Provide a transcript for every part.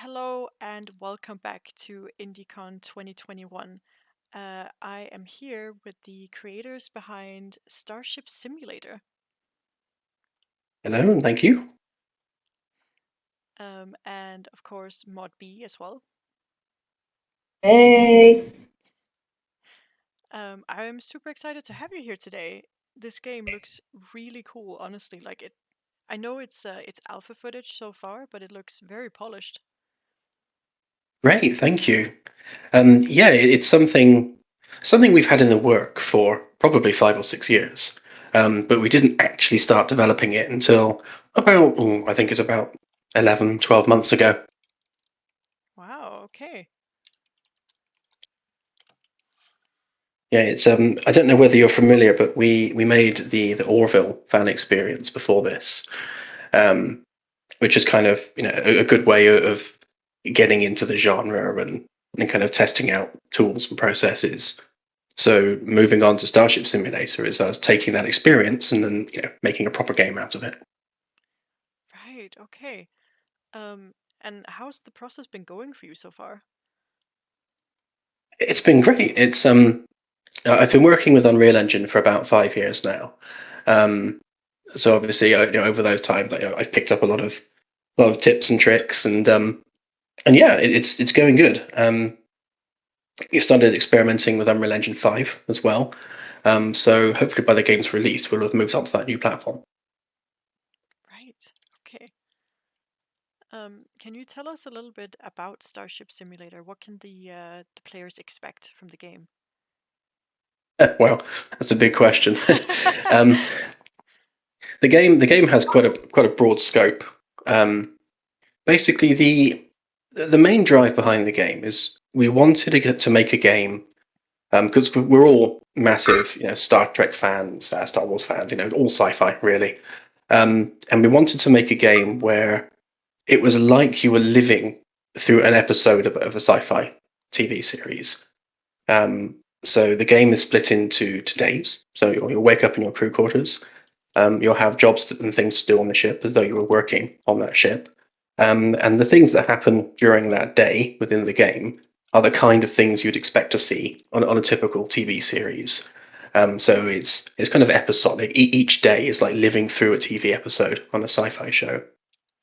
Hello and welcome back to IndieCon 2021. I am here with the creators behind Starship Simulator, Hello, and thank you. and of course Mod B as well. Hey, I'm super excited to have you here today. This game looks really cool, honestly. I know it's alpha footage so far, but it looks very polished. Great, thank you. Yeah, it's something we've had in the work for probably 5 or 6 years, but we didn't actually start developing it until about, I think it's about 11, 12 months ago. Wow. Okay. Yeah, it's I don't know whether you're familiar, but we made the Orville fan experience before this, um, which is kind of a good way of getting into the genre and kind of testing out tools and processes. So moving on to Starship Simulator is us taking that experience and then making a proper game out of it. Right. Okay. And how's the process been going for you so far? It's been great. It's I've been working with Unreal Engine for about 5 years now. Um, so obviously, over those times, I've picked up a lot of tips and tricks, and yeah, it's going good. We've started experimenting with Unreal Engine 5 as well. So hopefully, by the game's release, we'll have moved on to that new platform. Right. Okay. Can you tell us a little bit about Starship Simulator? What can the players expect from the game? Well, that's a big question. um, the game has quite a broad scope. Um, Basically, the main drive behind the game is we wanted to get to make a game because we're all massive, Star Trek fans, Star Wars fans, all sci-fi really, and we wanted to make a game where it was like you were living through an episode of a sci-fi TV series. Um, so the game is split into days. So you'll wake up in your crew quarters. You'll have jobs and things to do on the ship as though you were working on that ship. And the things that happen during that day within the game are the kind of things you'd expect to see on a typical TV series. So it's kind of episodic. Each day is like living through a TV episode on a sci-fi show,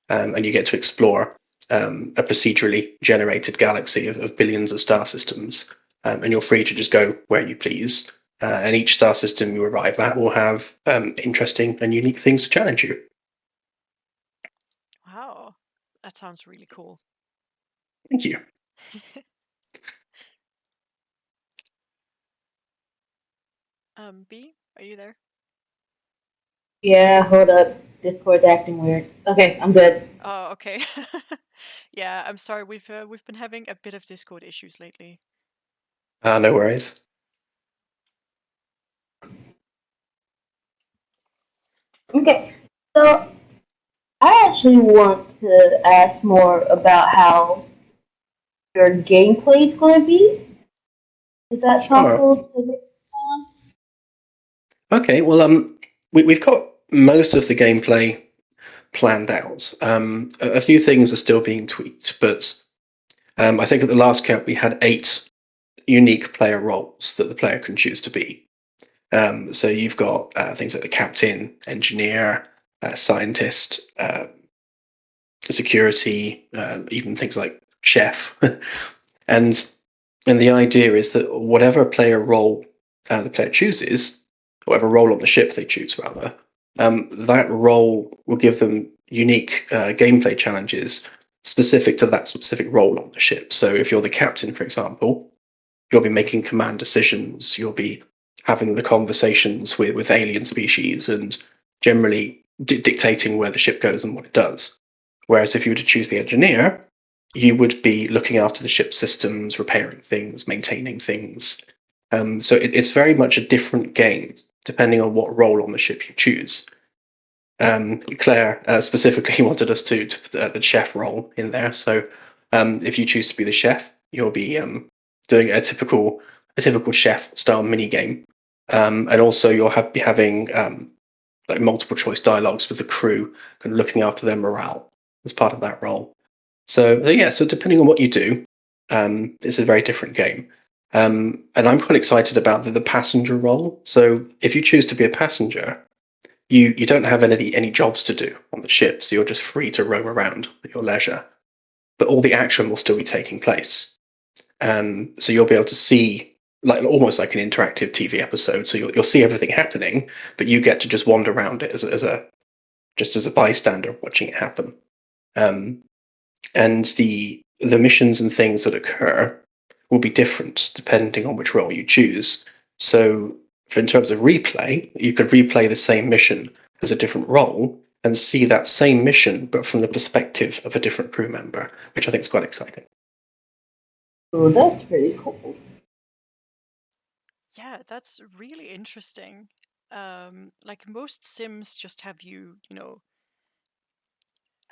and you get to explore a procedurally generated galaxy of billions of star systems, and you're free to just go where you please. And each star system you arrive at will have interesting and unique things to challenge you. Wow, that sounds really cool. Thank you. B, are you there? yeah, hold up. Discord's acting weird. Okay, I'm good. Oh, okay. Yeah, I'm sorry. We've been having a bit of Discord issues lately. No worries. Okay, so I actually want to ask more about how your gameplay is going to be. Is that Sure. possible to get on? Okay. Well, we've got most of the gameplay planned out. A few things are still being tweaked, but I think at the last count we had 8 unique player roles that the player can choose to be. So you've got things like the captain, engineer, scientist, security, even things like chef, and and the idea is that whatever player role the player chooses, whatever role on the ship they choose, rather, that role will give them unique gameplay challenges specific to that specific role on the ship. So if you're the captain, for example, you'll be making command decisions, you'll be having the conversations with alien species and generally dictating where the ship goes and what it does. Whereas if you were to choose the engineer, you would be looking after the ship's systems, repairing things, maintaining things. So it's very much a different game depending on what role on the ship you choose. Claire specifically wanted us to put the chef role in there. So if you choose to be the chef, you'll be doing a typical chef style mini game, and also be having like multiple choice dialogues with the crew, kind of looking after their morale as part of that role. So depending on what you do, it's a very different game. And I'm quite excited about the passenger role. So if you choose to be a passenger, you don't have any jobs to do on the ship, so you're just free to roam around at your leisure. But all the action will still be taking place. So you'll be able to see like almost like an interactive TV episode. So you'll see everything happening, but you get to just wander around it as a just as a bystander watching it happen. Um, and the missions and things that occur will be different depending on which role you choose. So, in terms of replay, you could replay the same mission as a different role and see that same mission, but from the perspective of a different crew member, which I think is quite exciting. Oh, that's pretty cool. Yeah, that's really interesting. Like most Sims just have you,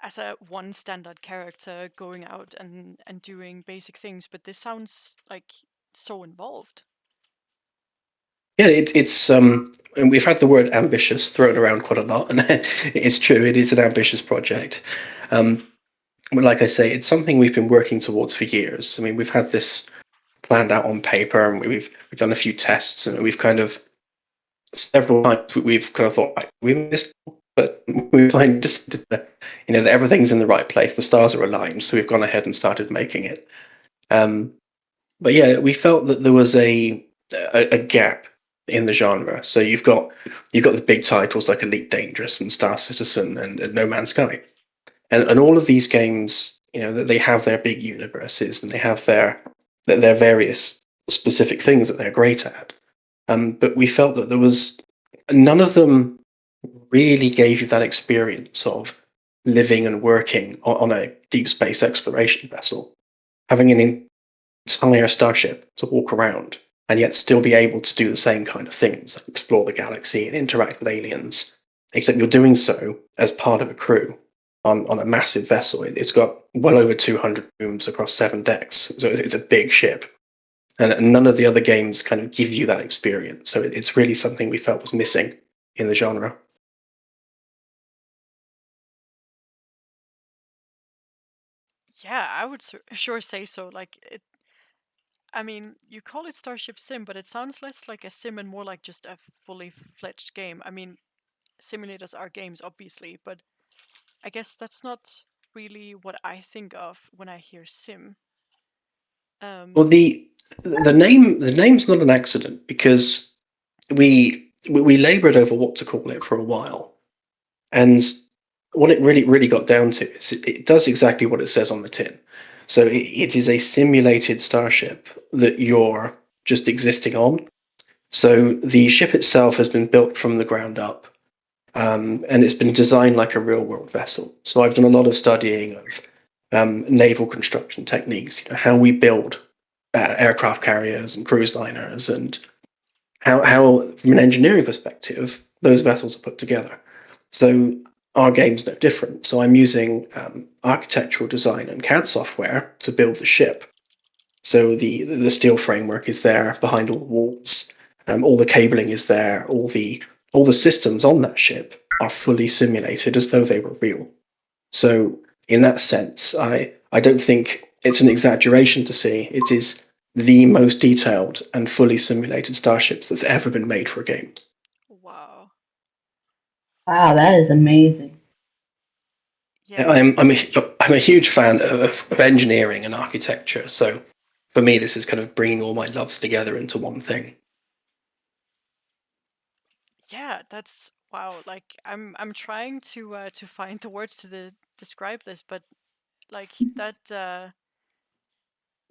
as a one standard character going out and doing basic things, but this sounds like so involved. Yeah, it's and we've had the word ambitious thrown around quite a lot, and it's true. It is an ambitious project. Um, but like I say, it's something we've been working towards for years. I mean, we've had this planned out on paper, and we've done a few tests, and we've kind of several times we've kind of thought, right, we missed, but we find just that everything's in the right place, the stars are aligned, so we've gone ahead and started making it. Um, but yeah, we felt that there was a gap in the genre. So you've got the big titles like Elite Dangerous and Star Citizen and No Man's Sky, and all of these games, they have their big universes and they have their various specific things that they're great at. But we felt that there was none of them really gave you that experience of living and working on a deep space exploration vessel, having an entire starship to walk around, and yet still be able to do the same kind of things, like explore the galaxy and interact with aliens. Except you're doing so as part of a crew on a massive vessel. It's got well over 200 rooms across 7 decks, so it's a big ship. And none of the other games kind of give you that experience. So it's really something we felt was missing in the genre. Yeah, I would sure say so. Like it, I mean, you call it Starship Sim, but it sounds less like a sim and more like just a fully fledged game. I mean, simulators are games, obviously, but I guess that's not really what I think of when I hear sim. Well, Um, the name's not an accident because we laboured over what to call it for a while, and what it really got down to is it does exactly what it says on the tin. So it is a simulated starship that you're just existing on. So the ship itself has been built from the ground up, and it's been designed like a real world vessel. So I've done a lot of studying of naval construction techniques, how we build aircraft carriers and cruise liners, and how from an engineering perspective, those vessels are put together. So our game's no different. So I'm using architectural design and CAD software to build the ship. So the steel framework is there behind all the walls. All the cabling is there. All the systems on that ship are fully simulated as though they were real. So in that sense, I don't think it's an exaggeration to say it is the most detailed and fully simulated starships that's ever been made for a game. wow. Wow, that is amazing. Yeah, I'm a huge fan of engineering and architecture, so for me, this is kind of bringing all my loves together into one thing. yeah, that's wow. Like I'm trying to find the words to describe this, but like that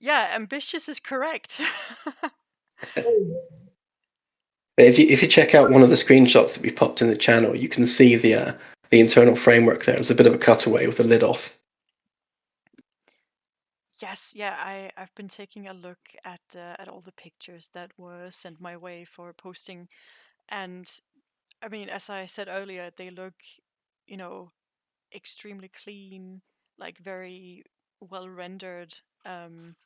yeah, ambitious is correct. But if you check out one of the screenshots that we popped in the channel, you can see the internal framework there. It's a bit of a cutaway with the lid off. Yes, yeah, I've been taking a look at all the pictures that were sent my way for posting, and I mean, as I said earlier, they look, you know, extremely clean, like very well rendered. Um,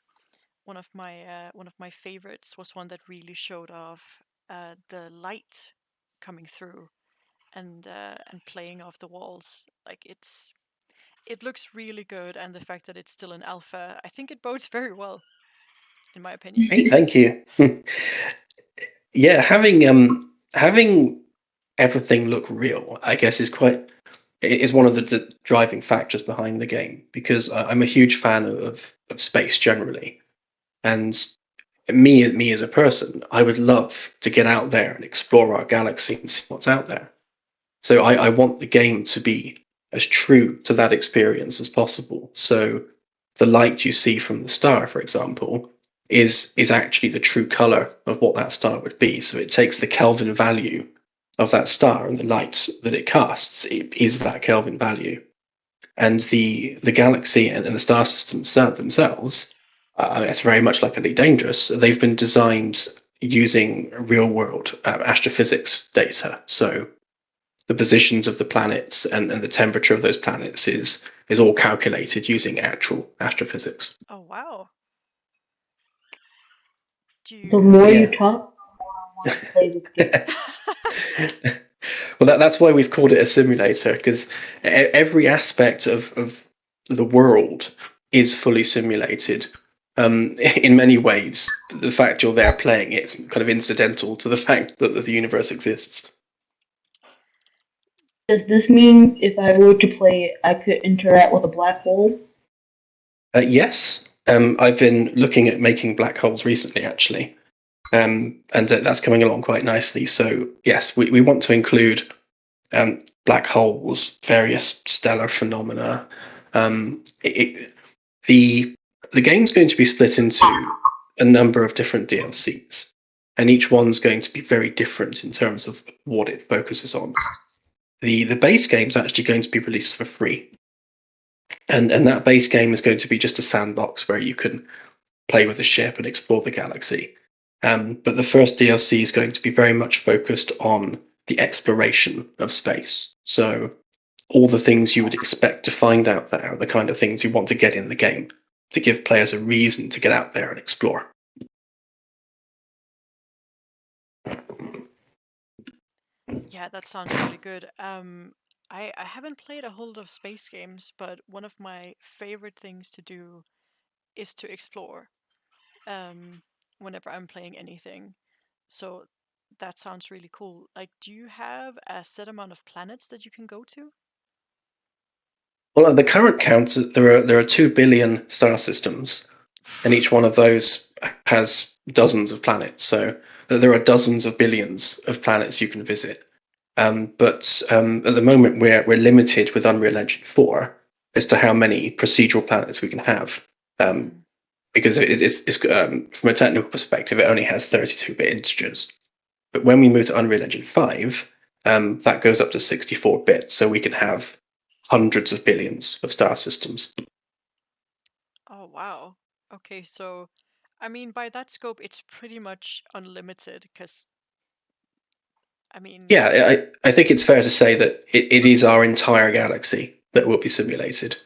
one of my favorites was one that really showed off the light coming through and playing off the walls. Like it looks really good, and the fact that it's still in alpha, I think it bodes very well, in my opinion. Hey, thank you. Yeah, having everything look real, I guess, is one of the driving factors behind the game, because I'm a huge fan of space generally, and me as a person, I would love to get out there and explore our galaxy and see what's out there. So I want the game to be as true to that experience as possible. So the light you see from the star, for example, is actually the true color of what that star would be. So it takes the Kelvin value of that star, and the light that it casts, it is that Kelvin value. And the galaxy and the star systems themselves, it's very much like Elite Dangerous. They've been designed using real world astrophysics data. So the positions of the planets and the temperature of those planets is all calculated using actual astrophysics. Oh wow. Do The you more you Yeah. talk, the more I want to play this game. Well, that's why we've called it a simulator, because every aspect of the world is fully simulated. In many ways, the fact you're there playing it's kind of incidental to the fact that the universe exists. Does this mean if I were to play it, I could interact with a black hole? Yes, I've been looking at making black holes recently, actually, and that's coming along quite nicely. So yes, we want to include black holes, various stellar phenomena. The the game's going to be split into a number of different DLCs, and each one's going to be very different in terms of what it focuses on. The base game's actually going to be released for free, and that base game is going to be just a sandbox where you can play with the ship and explore the galaxy. But the first DLC is going to be very much focused on the exploration of space. So all the things you would expect to find out there are the kind of things you want to get in the game to give players a reason to get out there and explore. Yeah, that sounds really good. I haven't played a whole lot of space games, but one of my favorite things to do is to explore. Whenever I'm playing anything, so that sounds really cool. Like, do you have a set amount of planets that you can go to? Well, at the current count, there are 2 billion star systems, and each one of those has dozens of planets. So there are dozens of billions of planets you can visit. But at the moment, we're limited with Unreal Engine 4 as to how many procedural planets we can have, Mm. because it's from a technical perspective, it only has 32-bit integers. But when we move to Unreal Engine 5, that goes up to 64 bits, so we can have hundreds of billions of star systems. Oh wow. Okay, so I mean by that scope it's pretty much unlimited because I mean Yeah, I think it's fair to say that it is our entire galaxy that will be simulated.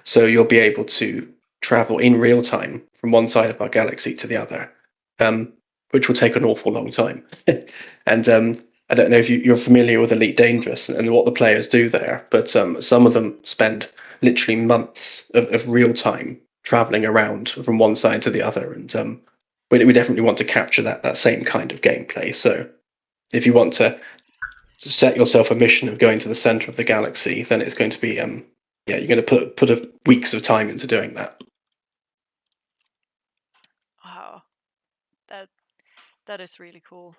So you'll be able to travel in real time from one side of our galaxy to the other, which will take an awful long time. And I don't know if you're familiar with Elite Dangerous and what the players do there, but some of them spend literally months of real time traveling around from one side to the other. And we definitely want to capture that same kind of gameplay. So if you want to set yourself a mission of going to the center of the galaxy, then it's going to be yeah, you're going to put weeks of time into doing that. wow, that that is really cool.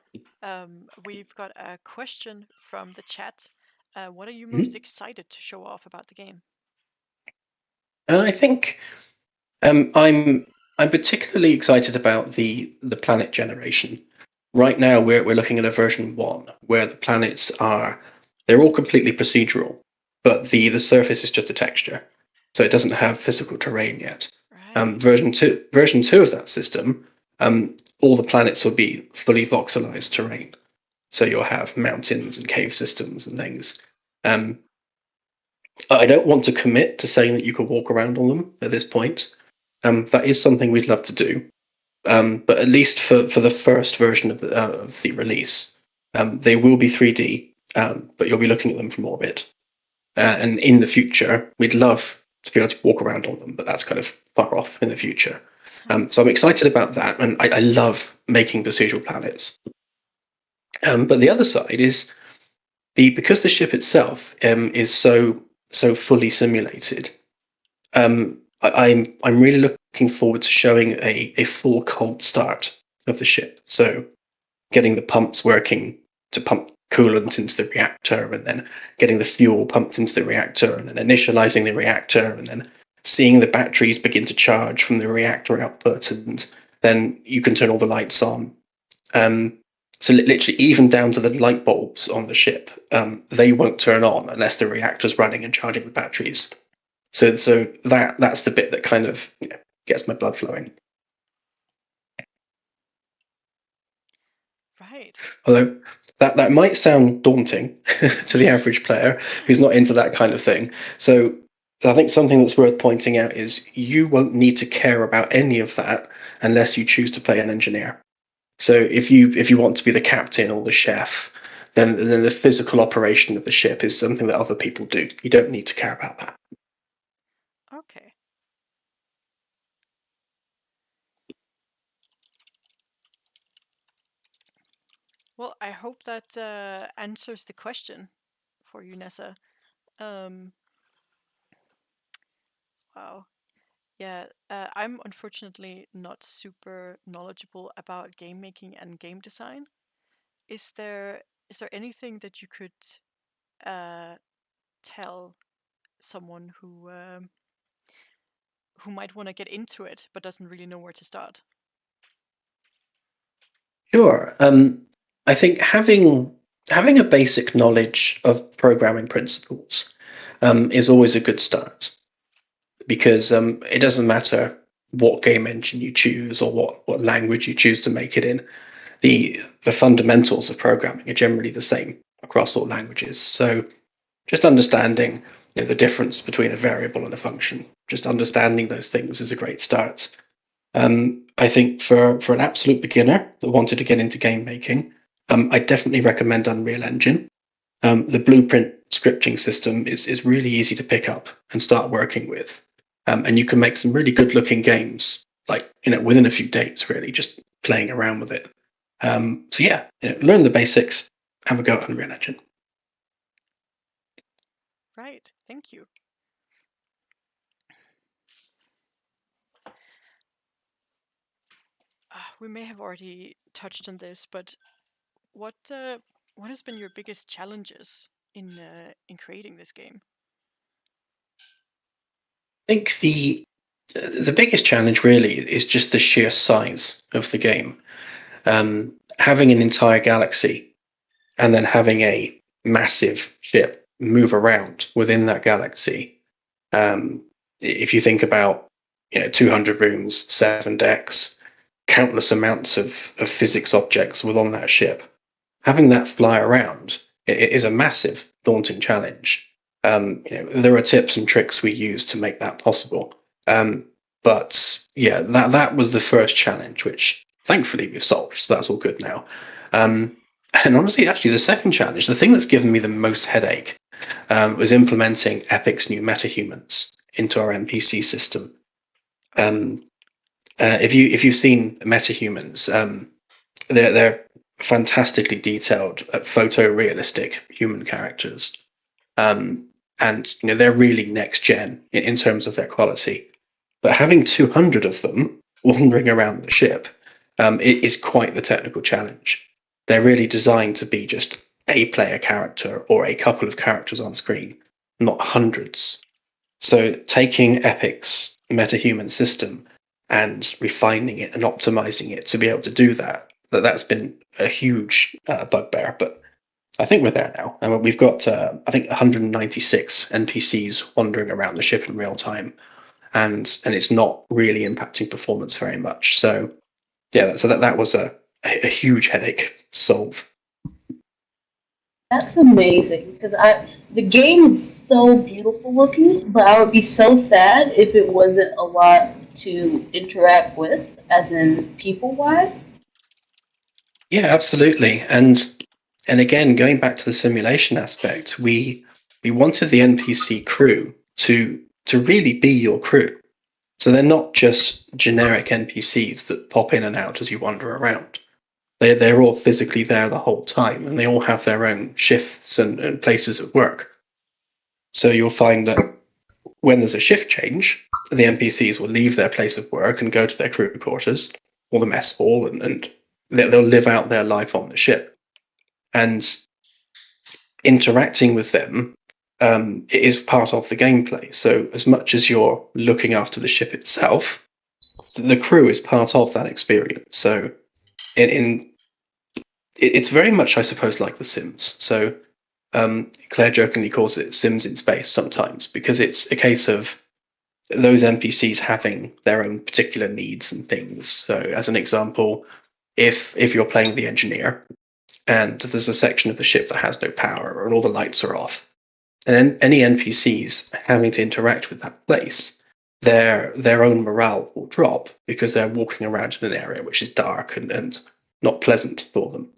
We've got a question from the chat. What are you most Mhm. excited to show off about the game? I think I'm particularly excited about the planet generation. Right now, we're looking at a version 1 where the planets they're all completely procedural, but the surface is just a texture, so it doesn't have physical terrain yet. Right. Version 2 of that system, all the planets will be fully voxelized terrain. So you'll have mountains and cave systems and things. Um, I don't want to commit to saying that you could walk around on them at this point. That is something we'd love to do, but at least for the first version of the release, they will be 3D, but you'll be looking at them from orbit. And in the future, we'd love to be able to walk around on them, but that's kind of far off in the future. So I'm excited about that, and I love making procedural planets. But the other side is because the ship itself is so fully simulated. I'm really looking forward to showing a full cold start of the ship. So getting the pumps working to pump coolant into the reactor, and then getting the fuel pumped into the reactor, and then initializing the reactor, and then seeing the batteries begin to charge from the reactor output, and then you can turn all the lights on. So literally, even down to the light bulbs on the ship, they won't turn on unless the reactor's running and charging the batteries. So that's the bit that kind of gets my blood flowing. Right. Although that might sound daunting to the average player who's not into that kind of thing. So I think something that's worth pointing out is you won't need to care about any of that unless you choose to play an engineer. So if you want to be the captain or the chef, then the physical operation of the ship is something that other people do. You don't need to care about that. Okay. Well, I hope that answers the question for you, Nessa. Um, wow. Yeah, I'm unfortunately not super knowledgeable about game making and game design. Is there is there anything that you could uh, tell someone who might want to get into it but doesn't really know where to start? Sure. I think having a basic knowledge of programming principles is always a good start, because it doesn't matter what game engine you choose or what language you choose to make it in. The fundamentals of programming are generally the same across all languages. So just understanding the difference between a variable and a function, just understanding those things is a great start. I think for an absolute beginner that wanted to get into game making, I definitely recommend Unreal Engine. The Blueprint scripting system is really easy to pick up and start working with, and you can make some really good looking games like within a few days, really, just playing around with it. So yeah, learn the basics, have a go at Unreal Engine. Right. Thank you. We may have already touched on this, but what what has been your biggest challenges in creating this game? I think the biggest challenge really is just the sheer size of the game. Having an entire galaxy and then having a massive ship move around within that galaxy. If you think about 200 rooms, 7 decks, countless amounts of physics objects within that ship, having that fly around it is a massive, daunting challenge. There are tips and tricks we use to make that possible. But yeah, that was the first challenge, which thankfully we've solved. So that's all good now. And honestly, actually, the second challenge, the thing that's given me the most headache, was implementing Epic's new metahumans into our NPC system. Um, if you've seen metahumans, they're fantastically detailed, photorealistic human characters, um, and they're really next gen in terms of their quality. But having 200 of them wandering around the ship, it is quite the technical challenge. They're really designed to be just a player character or a couple of characters on screen, not hundreds. So taking Epic's metahuman system and refining it and optimizing it to be able to do that's been a huge bugbear. But I think we're there now. And we've got, I think, 196 NPCs wandering around the ship in real time, and it's not really impacting performance very much. So yeah, so that was a huge headache to solve. That's amazing because the game is so beautiful looking, but I would be so sad if it wasn't a lot to interact with, as in people wise. Yeah, absolutely. And again, going back to the simulation aspect, we wanted the NPC crew to to really be your crew. So they're not just generic NPCs that pop in and out as you wander around. They're all physically there the whole time, and they all have their own shifts and places of work. So you'll find that when there's a shift change, the NPCs will leave their place of work and go to their crew quarters or the mess hall, and they'll live out their life on the ship. And interacting with them is part of the gameplay. So as much as you're looking after the ship itself, the crew is part of that experience. So it's very much, I suppose, like The Sims. So Claire jokingly calls it Sims in space sometimes because it's a case of those NPCs having their own particular needs and things. So, as an example, if you're playing the engineer and there's a section of the ship that has no power and all the lights are off, and any NPCs having to interact with that place, their own morale will drop because they're walking around in an area which is dark and not pleasant for them.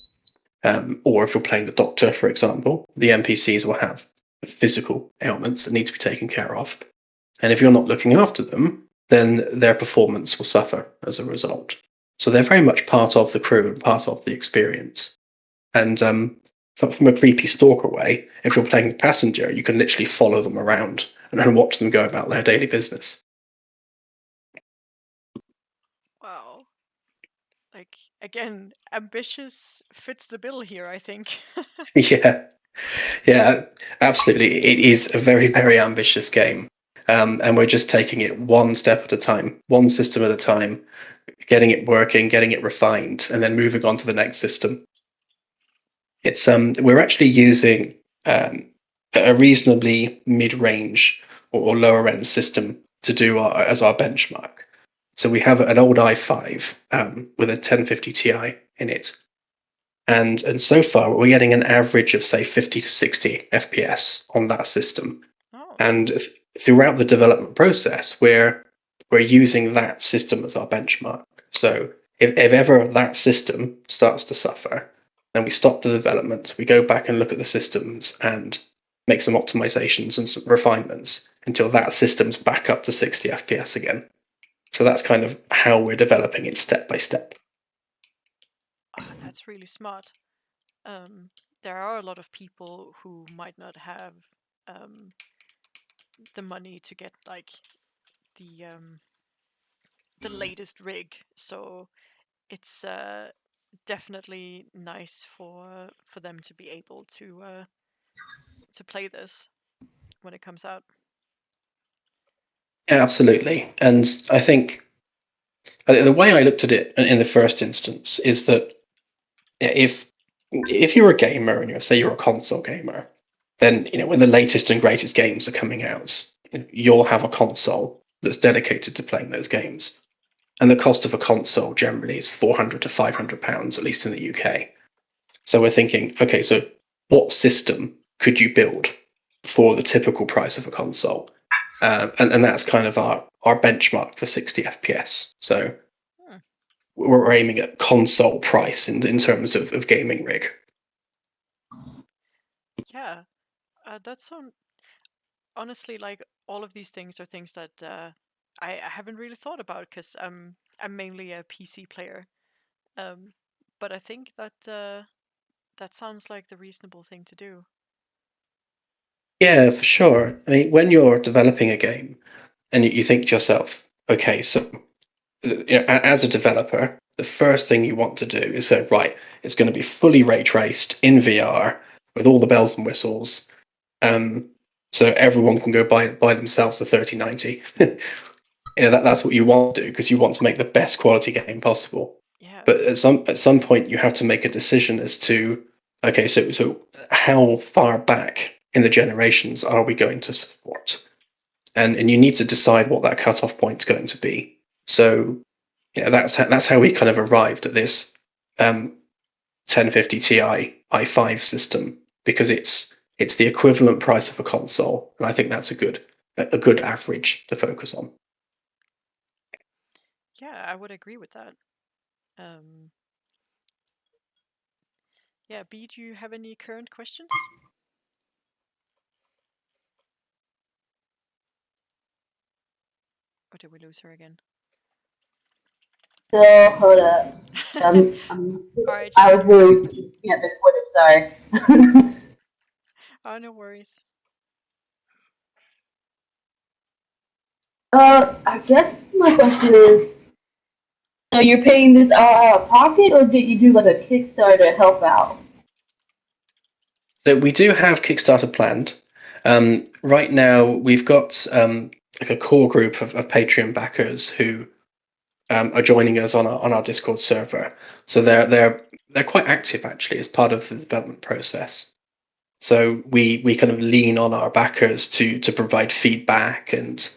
Or if you're playing the Doctor, for example, the NPCs will have physical ailments that need to be taken care of. And if you're not looking after them, then their performance will suffer as a result. So they're very much part of the crew and part of the experience. And from a creepy stalker way, if you're playing the passenger, you can literally follow them around and then watch them go about their daily business. Wow. Like, again, ambitious fits the bill here, I think. Yeah, yeah, absolutely. It is a very, very ambitious game. And we're just taking it one step at a time, one system at a time, getting it working, getting it refined, and then moving on to the next system. It's we're actually using a reasonably mid-range or lower end system to do as our benchmark. So we have an old i5 with a 1050 Ti in it, and so far we're getting an average of say 50 to 60 FPS on that system. Oh, And throughout the development process, we're using that system as our benchmark. So if ever that system starts to suffer, then we stop the development, we go back and look at the systems and make some optimizations and some refinements until that system's back up to 60 FPS again. So that's kind of how we're developing it step by step. that's really smart. Um, there are a lot of people who might not have um, the money to get like the latest rig, so it's definitely nice for them to be able to play this when it comes out. Yeah, absolutely. And I think the way I looked at it in the first instance is that if you're a gamer and you're a console gamer, then when the latest and greatest games are coming out, you'll have a console that's dedicated to playing those games. And the cost of a console generally is £400 to £500, at least in the UK. So we're thinking, okay, so what system could you build for the typical price of a console? And that's kind of our benchmark for 60 FPS. So Hmm. we're aiming at console price in terms of gaming rig. Yeah, that's so honestly, like, all of these things are things that I haven't really thought about because I'm mainly a PC player. Um, but I think that that sounds like the reasonable thing to do. Yeah, for sure. I mean, when you're developing a game and you think to yourself, okay, so as a developer, the first thing you want to do is say, right, it's going to be fully ray traced in VR with all the bells and whistles, um, so everyone can go buy themselves a 3090. That's what you want to do because you want to make the best quality game possible. Yeah. But at some point, you have to make a decision as to, okay, so how far back in the generations are we going to support? And you need to decide what that cutoff point is going to be. So that's how we kind of arrived at this 1050 Ti i5 system because it's the equivalent price of a console, and I think that's a good average to focus on. Yeah, I would agree with that. Um, yeah, B, do you have any current questions? Or did we lose her again? So hold up. I'm All right, I she's was here. really looking at the footage. Sorry. Oh, no worries. I guess my question is, so you're paying this all out of pocket, or did you do like a Kickstarter to help out? So we do have Kickstarter planned. Right now, we've got like a core group of Patreon backers who are joining us on our Discord server. So they're quite active actually as part of the development process. So we kind of lean on our backers to provide feedback and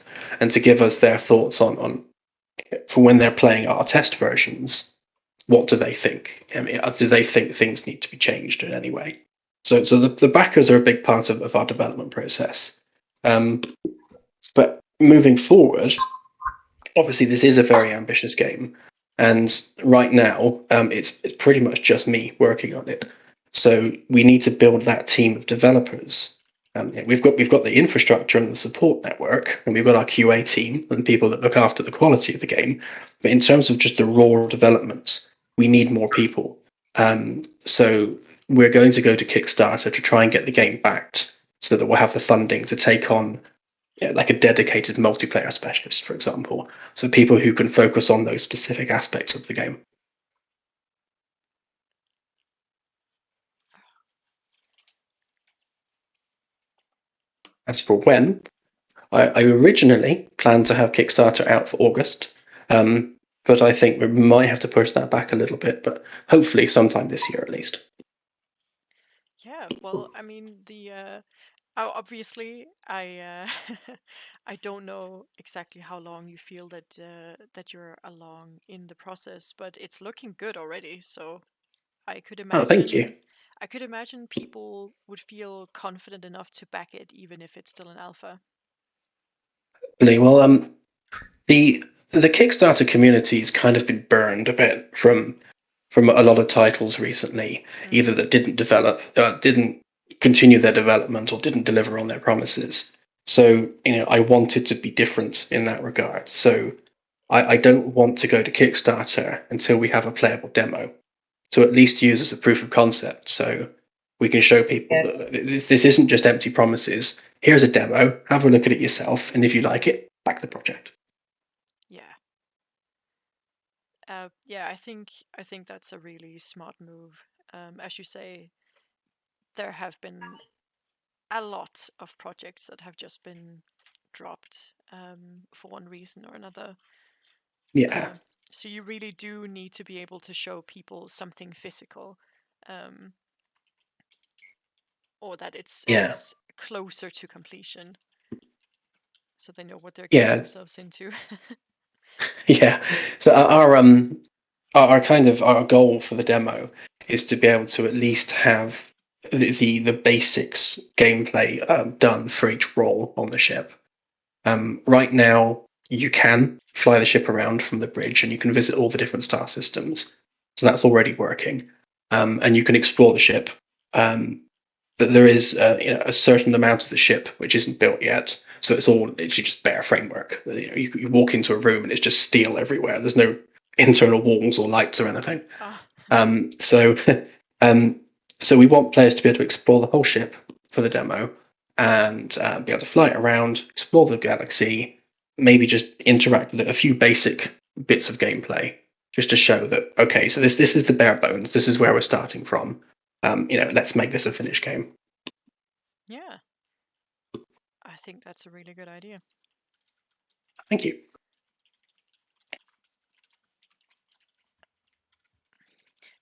to give us their thoughts on for when they're playing our test versions. What do they think? I mean, do they think things need to be changed in any way? So the backers are a big part of our development process. Um, but moving forward, obviously this is a very ambitious game, and right now it's pretty much just me working on it. So we need to build that team of developers. We've got the infrastructure and the support network, and we've got our QA team and people that look after the quality of the game. But in terms of just the raw developments, we need more people. So we're going to go to Kickstarter to try and get the game backed, so that we'll have the funding to take on like a dedicated multiplayer specialist, for example. So people who can focus on those specific aspects of the game. As for when, I originally planned to have Kickstarter out for August, but I think we might have to push that back a little bit, but hopefully sometime this year at least. Yeah, well, I mean, obviously, I don't know exactly how long you feel that you're along in the process, but it's looking good already. So I could Oh, thank you. imagine, I could imagine people would feel confident enough to back it, even if it's still an alpha. Well, the the Kickstarter community's kind of been burned a bit from a lot of titles recently, either Mm. that didn't continue their development or didn't deliver on their promises. So, I wanted to be different in that regard. So I don't want to go to Kickstarter until we have a playable demo to at least use as a proof of concept. So we can show people Yeah. that this isn't just empty promises. Here's a demo, have a look at it yourself, and if you like it, back the project. Yeah. Yeah, I think that's a really smart move. As you say, there have been a lot of projects that have just been dropped for one reason or another. Yeah, Uh, so you really do need to be able to show people something physical, um, or that yeah, it's closer to completion, so they know what they're getting yeah, themselves into. yeah. So our kind of our goal for the demo is to be able to at least have the basics gameplay done for each role on the ship. Right now, you can fly the ship around from the bridge, and you can visit all the different star systems. So that's already working, and you can explore the ship. That there is a certain amount of the ship which isn't built yet, so it's all literally just bare framework. You walk into a room and it's just steel everywhere. There's no internal walls or lights or anything. Ah, Um, so, um, so we want players to be able to explore the whole ship for the demo and be able to fly it around, explore the galaxy, maybe just interact with a few basic bits of gameplay, just to show that okay, so this is the bare bones. This is where we're starting from. Let's make this a finished game. yeah, I think that's a really good idea. Thank you.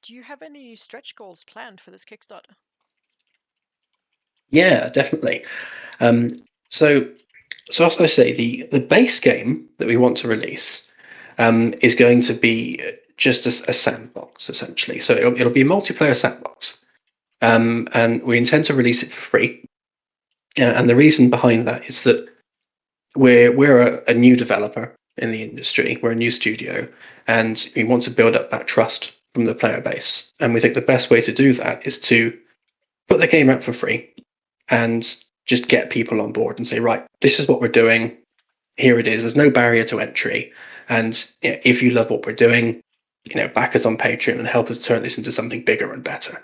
Do you have any stretch goals planned for this Kickstarter? Yeah, definitely. Um, so, so as I say, the base game that we want to release is going to be just a sandbox, essentially. So it'll be a multiplayer sandbox, and we intend to release it for free. And the reason behind that is that we're a new developer in the industry. We're a new studio, and we want to build up that trust from the player base. And we think the best way to do that is to put the game out for free and just get people on board and say, right, this is what we're doing. here it is. There's no barrier to entry, and if you love what we're doing, back us on Patreon and help us turn this into something bigger and better.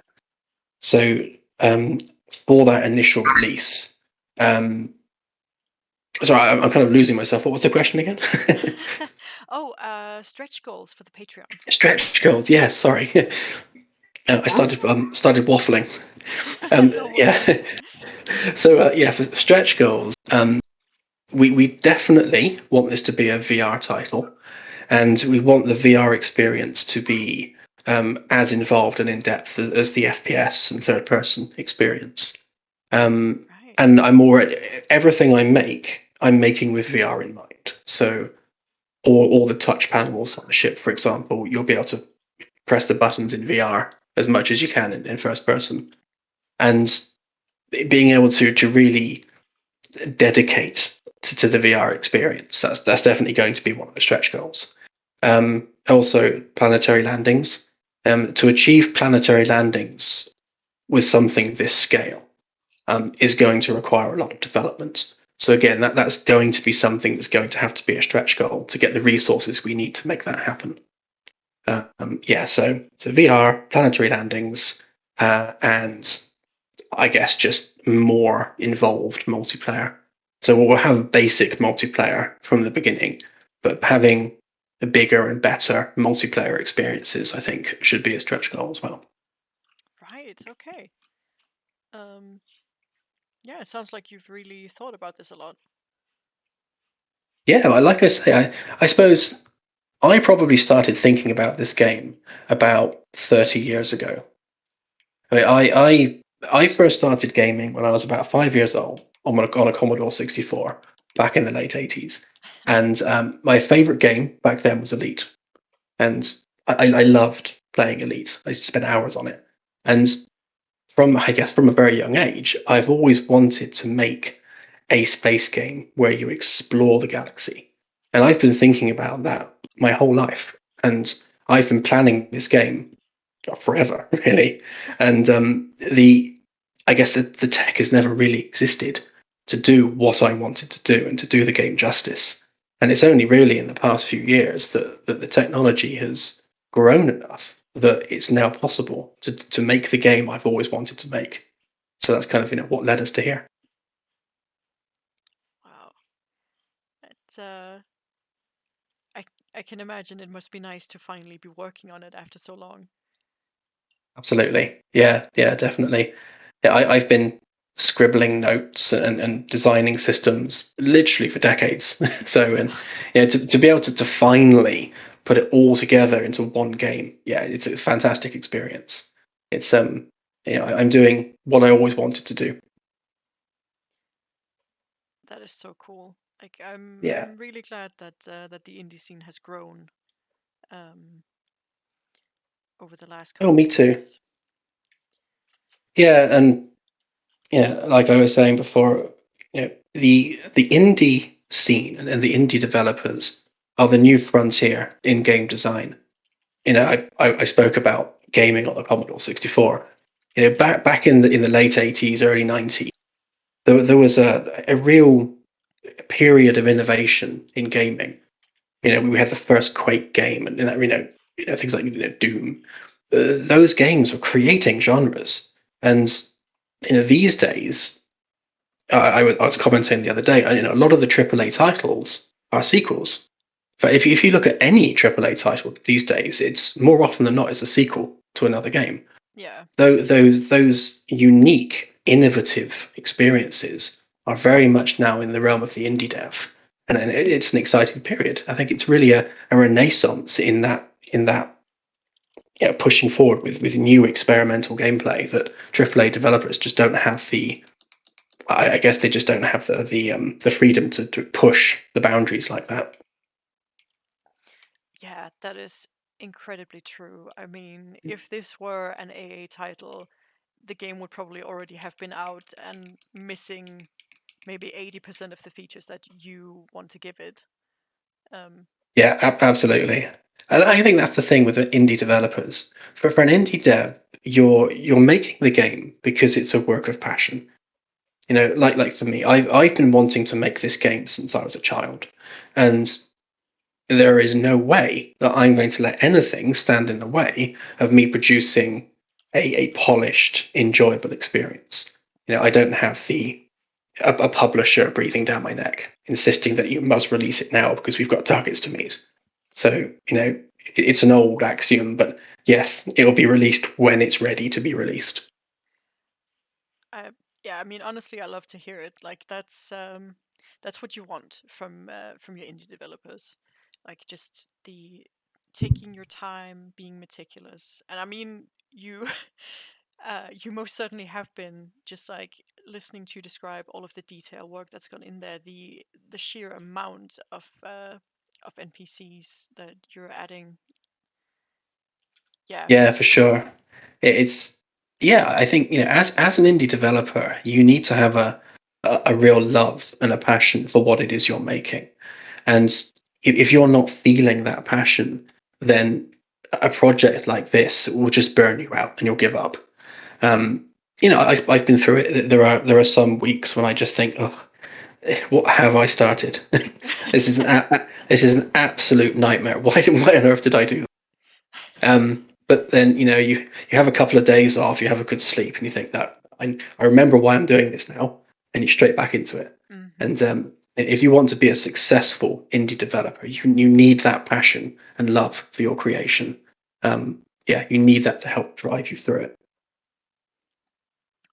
So for that initial release, sorry, I'm kind of losing myself. What was the question again? Stretch goals for the Patreon. Stretch goals. Yeah, sorry. I started waffling. No Yeah. worries. So for stretch goals, we definitely want this to be a VR title, and we want the VR experience to be as involved and in depth as the FPS and third person experience. Right. And everything I'm making with VR in mind. So all the touch panels on the ship, for example, you'll be able to press the buttons in VR as much as you can in first person, and being able to really dedicate to the VR experience. That's definitely going to be one of the stretch goals. Also, planetary landings. To achieve planetary landings with something this scale is going to require a lot of development. So again, that's going to be something that's going to have to be a stretch goal to get the resources we need to make that happen. So VR, planetary landings, and I guess just more involved multiplayer. So we'll have basic multiplayer from the beginning, but having the bigger and better multiplayer experiences, I think, should be a stretch goal as well. Right. Okay. Yeah, it sounds like you've really thought about this a lot. Yeah, like I say, I suppose I probably started thinking about this game about 30 years ago. I first started gaming when I was about 5 years old on a Commodore 64 back in the late 80s. And my favorite game back then was Elite. And I loved playing Elite. I spent hours on it. And from a very young age, I've always wanted to make a space game where you explore the galaxy. And I've been thinking about that my whole life. And I've been planning this game forever, really. And I guess the tech has never really existed to do what I wanted to do and to do the game justice. And it's only really in the past few years that the technology has grown enough that it's now possible to make the game I've always wanted to make. So that's kind of what led us to here. Wow. It's I I can imagine it must be nice to finally be working on it after so long. Absolutely, yeah, definitely. Yeah, I've been scribbling notes and designing systems literally for decades. So, and to be able to finally put it all together into one game, yeah, it's a fantastic experience. It's I'm doing what I always wanted to do. That is so cool. Like Yeah. I'm really glad that the indie scene has grown um over the last Oh, couple me of too. years. Yeah, and like I was saying before, the indie scene and the indie developers are the new frontier in game design. I spoke about gaming on the Commodore 64. Yeah. Back in the late 80s, early 90s, there was a real period of innovation in gaming. We had the first Quake game, and that things like Doom. Those games were creating genres, and these days, I was commenting the other day. A lot of the AAA titles are sequels. But if you look at any AAA title these days, it's more often than not it's a sequel to another game. Yeah. Though those unique, innovative experiences are very much now in the realm of the indie dev, and it's an exciting period. I think it's really a renaissance in that pushing forward with new experimental gameplay that AAA developers just don't have the. I guess they just don't have the freedom to push the boundaries like that. Yeah, that is incredibly true. I mean, if this were an AA title, the game would probably already have been out and missing maybe 80% of the features that you want to give it. Um, Yeah, absolutely. And I think that's the thing with the indie developers. For an indie dev, you're making the game because it's a work of passion. like to me, I've been wanting to make this game since I was a child, and there is no way that I'm going to let anything stand in the way of me producing a polished, enjoyable experience. I don't have a publisher breathing down my neck, insisting that you must release it now because we've got targets to meet. So, it's an old axiom, but yes, it'll be released when it's ready to be released. Yeah, I mean, honestly, I love to hear it. Like that's what you want from your indie developers, like just the taking your time, being meticulous. And I mean, you you most certainly have been, just like listening to you describe all of the detail work that's gone in there, the sheer amount of NPCs that you're adding. Yeah. Yeah, for sure. It's yeah. I think as an indie developer, you need to have a real love and a passion for what it is you're making. And if you're not feeling that passion, then a project like this will just burn you out and you'll give up. Um, I've been through it. There are some weeks when I just think, oh, what have I started? This is an absolute nightmare. Why on earth did I do but then you have a couple of days off, you have a good sleep, and you think that I remember why I'm doing this now, and you're straight back into it. Hmm. And if you want to be a successful indie developer, you need that passion and love for your creation. Yeah, you need that to help drive you through it.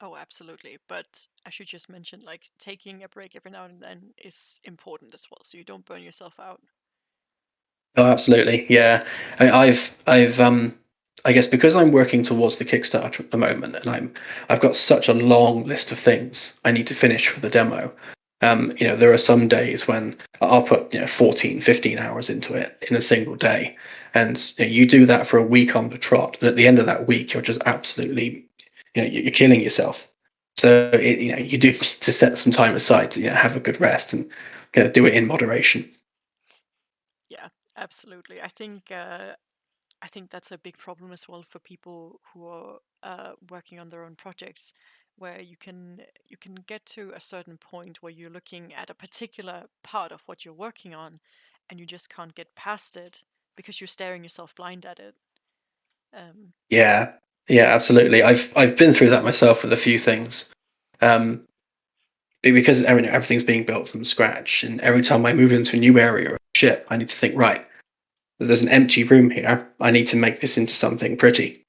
Oh, absolutely. But I should just mention, like, taking a break every now and then is important as well, so you don't burn yourself out. Oh, absolutely. Yeah. I guess because I'm working towards the Kickstarter at the moment, and I've got such a long list of things I need to finish for the demo. There are some days when I'll put 14, 15 hours into it in a single day, and you do that for a week on the trot, and at the end of that week, you're just absolutely, you're killing yourself. So you do need to set some time aside to have a good rest and do it in moderation. Yeah, absolutely. I think that's a big problem as well for people who are working on their own projects, where you can get to a certain point where you're looking at a particular part of what you're working on, and you just can't get past it because you're staring yourself blind at it. Um, Yeah, yeah, absolutely. I've been through that myself with a few things, um, because everything's being built from scratch, and every time I move into a new area of ship, I need to think, right, there's an empty room here. I need to make this into something pretty.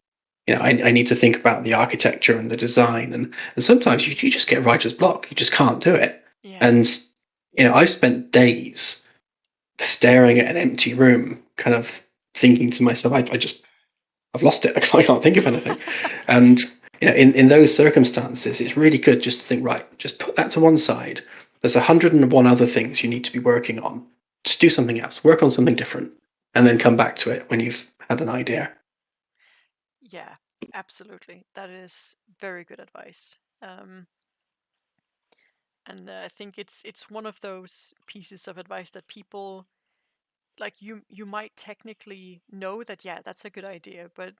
I need to think about the architecture and the design, and sometimes you just get writer's block. You just can't do it. yeah, And I've spent days staring at an empty room, kind of thinking to myself, I've lost it. I can't think of anything. And in those circumstances, it's really good just to think, right, just put that to one side. There's 101 other things you need to be working on. Just do something else. Work on something different, and then come back to it when you've had an idea. yeah, absolutely. That is very good advice. And I think it's one of those pieces of advice that people, like, you might technically know that, yeah, that's a good idea, but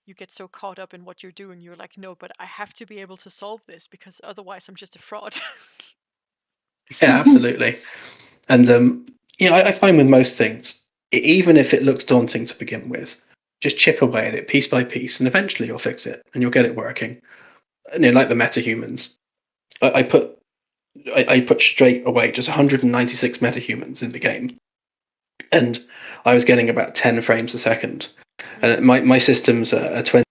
you get so caught up in what you're doing, you're like, no, but I have to be able to solve this because otherwise I'm just a fraud. Yeah, absolutely. And I find with most things, even if it looks daunting to begin with, just chip away at it piece by piece, and eventually you'll fix it and you'll get it working. And like the metahumans, I, I put I put straight away just 196 metahumans in the game, and I was getting about 10 frames a second. And Mm. my system's a 20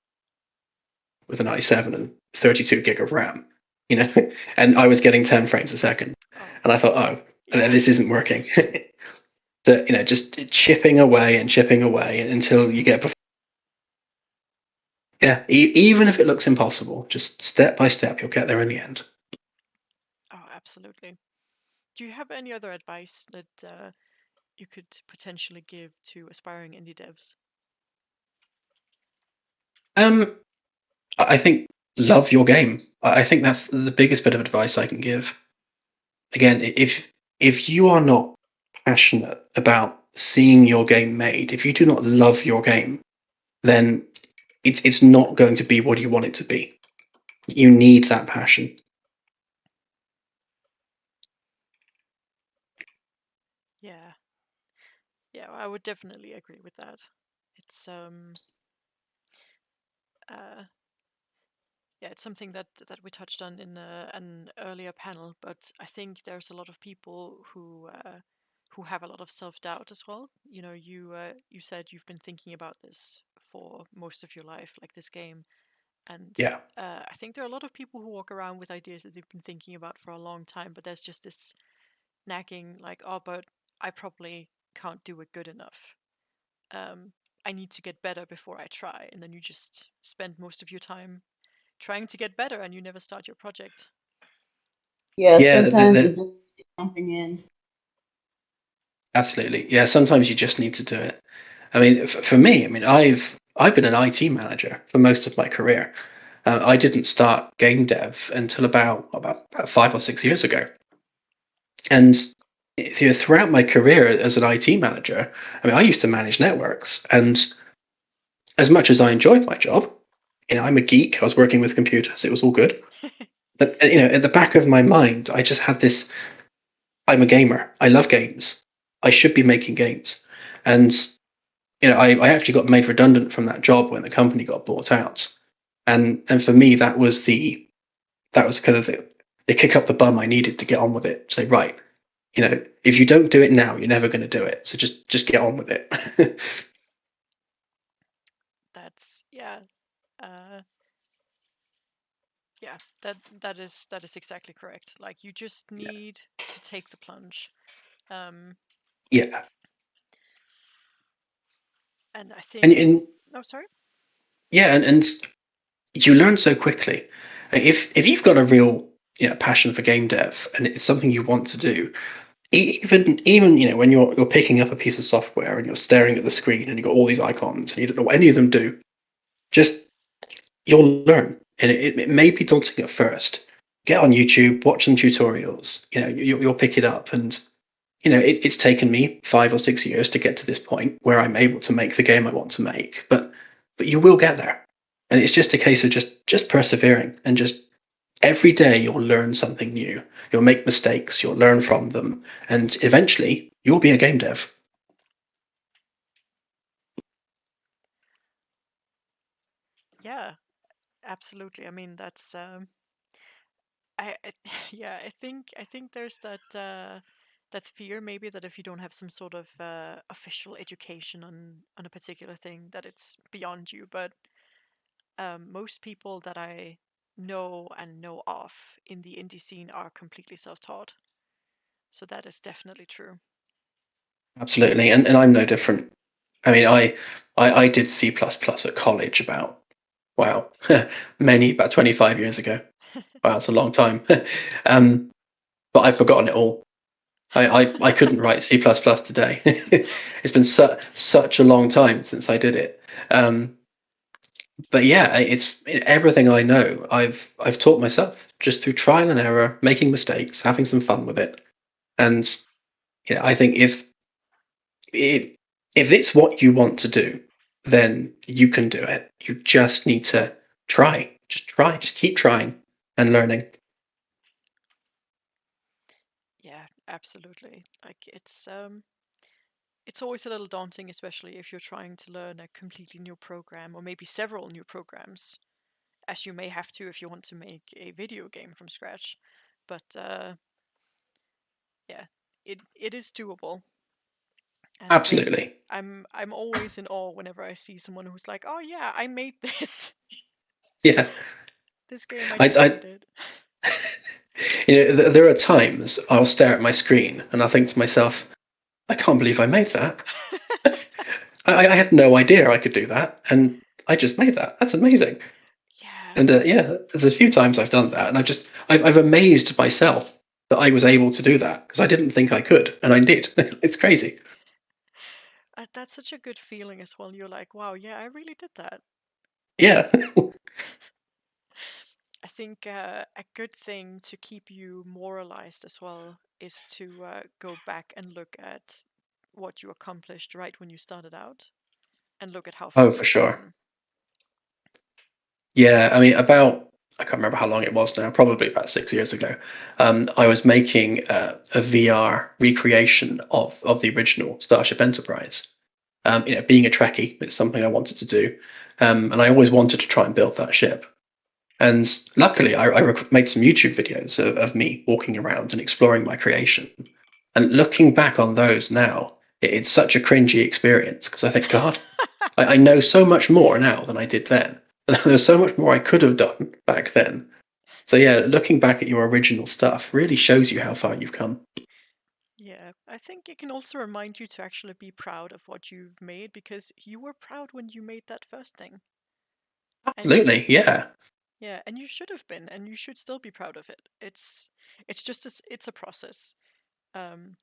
with an i7 and 32 gig of RAM, and I was getting 10 frames a second, Oh, and I thought, oh, yeah. this isn't working. That just chipping away and chipping away until you get. Yeah, even if it looks impossible, just step by step, you'll get there in the end. Oh, absolutely. Do you have any other advice that you could potentially give to aspiring indie devs? Um, I think love your game. I think that's the biggest bit of advice I can give. Again, if you are not passionate about seeing your game made, if you do not love your game, then it's not going to be what you want it to be. You need that passion. I would definitely agree with that. It's uh, yeah, it's something that we touched on in an earlier panel, but I think there's a lot of people who have a lot of self-doubt as well. You know, you said you've been thinking about this for most of your life, like this game, and Yeah. I think there are a lot of people who walk around with ideas that they've been thinking about for a long time, but there's just this nagging, like, oh, but I probably can't do it good enough. Um, I need to get better before I try, and then you just spend most of your time trying to get better and you never start your project. Yeah, Yeah, sometimes you just need something in. absolutely. Yeah, sometimes you just need to do it. I mean, for me, I mean, I've been an IT manager for most of my career. I didn't start game dev until about 5 or 6 years ago, and throughout my career as an IT manager, I mean, I used to manage networks, and as much as I enjoyed my job, I'm a geek. I was working with computers; it was all good. But at the back of my mind, I just had this: I'm a gamer. I love games. I should be making games, and I actually got made redundant from that job when the company got bought out, and for me that was kind of the kick up the bum I needed to get on with it. Say, right, if you don't do it now, you're never going to do it. So just get on with it. That's uh, yeah. That is exactly correct. Like you just Yeah, need to take the plunge. Um, yeah, and I and think. and Oh, sorry. yeah, and you learn so quickly. If you've got a real passion for game dev and it's something you want to do, even when you're picking up a piece of software and you're staring at the screen and you've got all these icons and you don't know what any of them do, just you'll learn. And it may be daunting at first. Get on YouTube, watch some tutorials. You'll pick it up, and it's taken me 5 or 6 years to get to this point where I'm able to make the game I want to make. But you will get there, and it's just a case of just persevering and just every day you'll learn something new. You'll make mistakes, you'll learn from them, and eventually you'll be a game dev. Yeah, absolutely. I mean, that's I yeah. I think there's that fear maybe that if you don't have some sort of official education on a particular thing, that it's beyond you. But most people that I know of in the indie scene are completely self-taught. So that is definitely true. Absolutely, and I'm no different. I mean, I did C++ at college about wow, about 25 years ago. Wow, that's a long time. um, but I've forgotten it all. I couldn't write C++ today. It's been such a long time since I did it. But yeah, it's everything I know. I've taught myself just through trial and error, making mistakes, having some fun with it. And I think it, if it's what you want to do, then you can do it. You just need to try. Just try. Just keep trying and learning. Yeah, absolutely. Like it's always a little daunting, especially if you're trying to learn a completely new program or maybe several new programs, as you may have to if you want to make a video game from scratch. But yeah, it is doable, and Absolutely. I'm always in awe whenever I see someone who's like, "Oh yeah, I made this Yeah. this game. I I, just I made it." there are times I'll stare at my screen and I'll think to myself, I can't believe I made that. I had no idea I could do that, and I just made that. That's amazing. Yeah, And yeah, there's a few times I've done that, and I've amazed myself that I was able to do that because I didn't think I could, and I did. It's crazy. that's such a good feeling as well. You're like, "Wow, yeah, I really did that." Yeah, I think a good thing to keep you moralized as well is to go back and look at what you accomplished right when you started out and look at how oh far for you've sure. gotten. Yeah, I mean I can't remember how long it was now, probably about 6 years ago. I was making a VR recreation of the original Starship Enterprise. Being a Trekkie, it's something I wanted to do, and I always wanted to try and build that ship. And luckily, I made some YouTube videos of me walking around and exploring my creation. And looking back on those now, it's such a cringy experience because I think, God, I know so much more now than I did then. There's so much more I could have done back then. So yeah, looking back at your original stuff really shows you how far you've come. Yeah, I think it can also remind you to actually be proud of what you've made because you were proud when you made that first thing. And Absolutely, yeah, yeah, and you should have been, and you should still be proud of it. It's just it's a process. Um,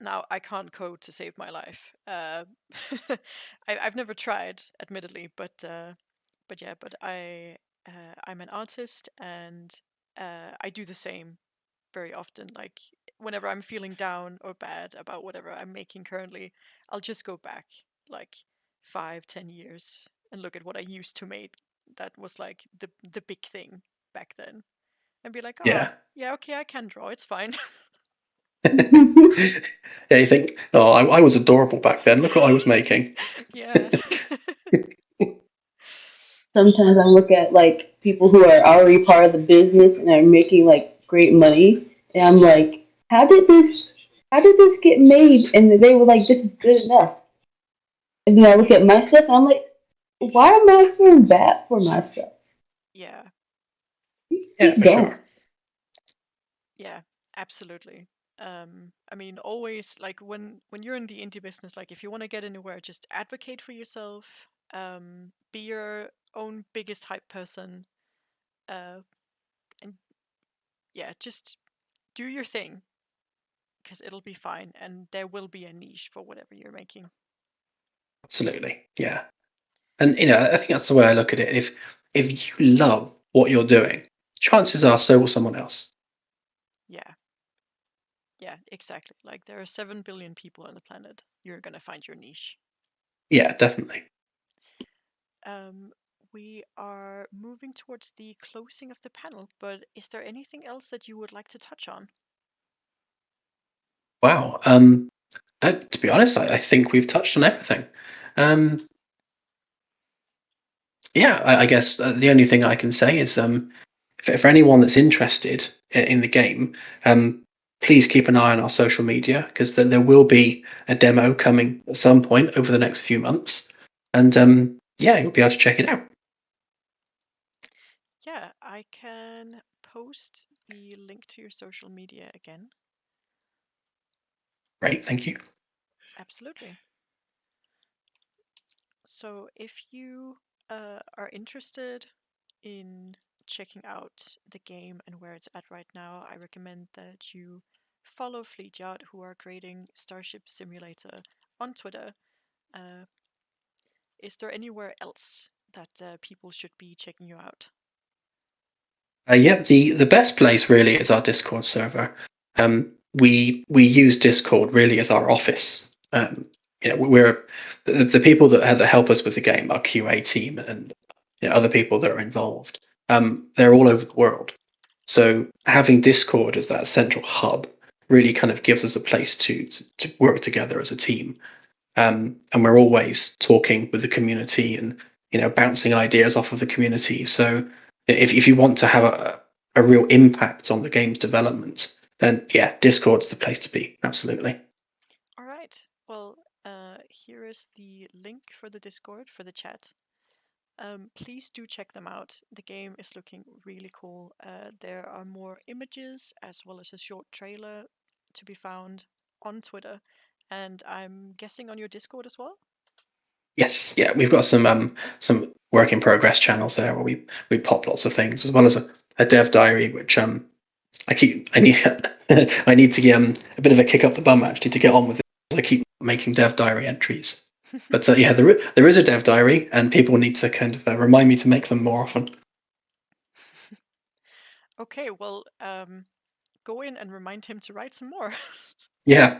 Now I can't code to save my life. I've never tried, admittedly, but yeah, but I'm an artist, and I do the same very often. Like whenever I'm feeling down or bad about whatever I'm making currently, I'll just go back like 5, 10 years and look at what I used to make. That was like the big thing back then, and be like, oh yeah. yeah, okay, I can draw. It's fine. Yeah, you think, oh, I was adorable back then. Look what I was making. Yeah. Sometimes I look at like people who are already part of the business and are making like great money, and I'm like, how did this get made? And they were like, this is good enough. And then I look at my stuff and I'm like, why am I feeling bad for myself? Yeah. Yeah, Keep for going. sure. Yeah, absolutely. I mean, always like when you're in the indie business, like if you want to get anywhere, just advocate for yourself. Be your own biggest hype person. Uh, and yeah, just do your thing because it'll be fine, and there will be a niche for whatever you're making. Absolutely, yeah. And I think that's the way I look at it. If you love what you're doing, chances are so will someone else. Yeah, yeah, exactly. Like there are 7 billion people on the planet. You're gonna find your niche. Yeah, definitely. Um, we are moving towards the closing of the panel, but is there anything else that you would like to touch on? Wow. To be honest, I think we've touched on everything. Um, yeah, I guess the only thing I can say is for anyone that's interested in the game, please keep an eye on our social media because there will be a demo coming at some point over the next few months. And yeah, you'll be able to check it out. Yeah, I can post the link to your social media again. Great, thank you. Absolutely. So if you are interested in checking out the game and where it's at right now, I recommend that you follow Fleetyard, who are creating Starship Simulator on Twitter. Uh, is there anywhere else that people should be checking you out? Yeah, the best place really is our Discord server. We use Discord really as our office. We're the people that help us with the game, our QA team, and other people that are involved. They're all over the world. So having Discord as that central hub really kind of gives us a place to work together as a team. And we're always talking with the community and bouncing ideas off of the community. So if you want to have a real impact on the game's development, then yeah, Discord's the place to be. Absolutely. All right. Well, here is the link for the Discord for the chat. Please do check them out. The game is looking really cool. There are more images as well as a short trailer to be found on Twitter, and I'm guessing on your Discord as well. Yes, yeah, we've got some work in progress channels there where we pop lots of things as well as a dev diary which I need I need to get a bit of a kick up the bum actually to get on with it. I keep making dev diary entries. But yeah, there is a dev diary, and people need to kind of remind me to make them more often. Okay, well, go in and remind him to write some more. Yeah.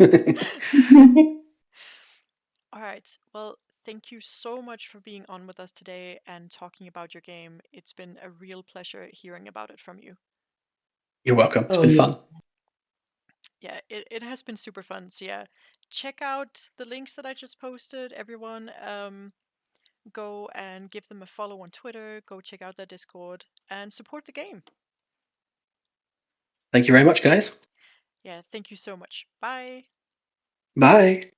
All right. Well, thank you so much for being on with us today and talking about your game. It's been a real pleasure hearing about it from you. You're welcome. It's Oh been yeah. fun. Yeah, it has been super fun. So yeah, check out the links that I just posted. Everyone, go and give them a follow on Twitter. Go check out their Discord and support the game. Thank you very much, guys. Yeah, thank you so much. Bye. Bye.